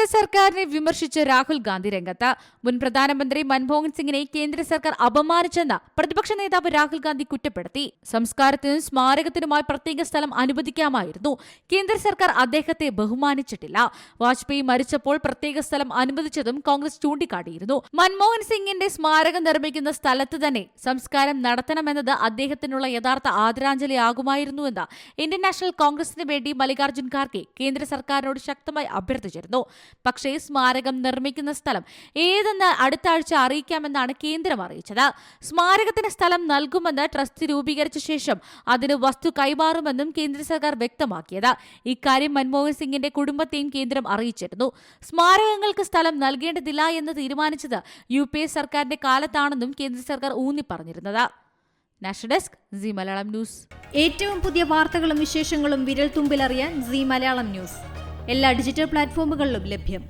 കേന്ദ്ര സർക്കാരിനെ വിമർശിച്ച് രാഹുൽ ഗാന്ധി രംഗത്ത്. മുൻ പ്രധാനമന്ത്രി മൻമോഹൻ സിംഗിനെ കേന്ദ്ര സർക്കാർ അപമാനിച്ചെന്ന് പ്രതിപക്ഷ നേതാവ് രാഹുൽ ഗാന്ധി കുറ്റപ്പെടുത്തി. സംസ്കാരത്തിനും സ്മാരകത്തിനുമായി പ്രത്യേക സ്ഥലം അനുവദിക്കാമായിരുന്നു. കേന്ദ്ര സർക്കാർ അദ്ദേഹത്തെ ബഹുമാനിച്ചിട്ടില്ല. വാജ്പേയി മരിച്ചപ്പോൾ പ്രത്യേക സ്ഥലം അനുവദിച്ചതും കോൺഗ്രസ് ചൂണ്ടിക്കാട്ടിയിരുന്നു. മൻമോഹൻ സിംഗിന്റെ സ്മാരകം നിർമ്മിക്കുന്ന സ്ഥലത്ത് തന്നെ സംസ്കാരം നടത്തണമെന്നത് അദ്ദേഹത്തിനുള്ള യഥാർത്ഥ ആദരാഞ്ജലിയാകുമായിരുന്നുവെന്ന് ഇന്ത്യൻ നാഷണൽ കോൺഗ്രസിന് വേണ്ടി മല്ലികാർജ്ജുൻ ഖാർഗെ കേന്ദ്ര സർക്കാരിനോട് ശക്തമായി അഭ്യർത്ഥിച്ചിരുന്നു. പക്ഷേ സ്മാരകം നിർമ്മിക്കുന്ന സ്ഥലം ഏതെന്ന് അടുത്ത ആഴ്ച അറിയിക്കാമെന്നാണ് കേന്ദ്രം അറിയിച്ചത്. സ്മാരകത്തിന് സ്ഥലം നൽകുമെന്ന് ട്രസ്റ്റ് രൂപീകരിച്ച ശേഷം അതിന് വസ്തു കൈമാറുമെന്നും കേന്ദ്ര സർക്കാർ വ്യക്തമാക്കിയത്. ഇക്കാര്യം മൻമോഹൻ സിംഗിന്റെ കുടുംബത്തെയും കേന്ദ്രം അറിയിച്ചിരുന്നു. സ്മാരകങ്ങൾക്ക് സ്ഥലം നൽകേണ്ടതില്ല എന്ന് തീരുമാനിച്ചത് UPA സർക്കാരിന്റെ കാലത്താണെന്നും കേന്ദ്ര സർക്കാർ ഊന്നി പറഞ്ഞിരുന്നത്. National desk C Malayalam news. ഏറ്റവും പുതിയ വാർത്തകളും വിശേഷങ്ങളും വിരൽ തുമ്പിലറിയാൻ സി മലയാളം ന്യൂസ് എല്ലാ ഡിജിറ്റൽ പ്ലാറ്റ്ഫോമുകളിലും ലഭ്യം.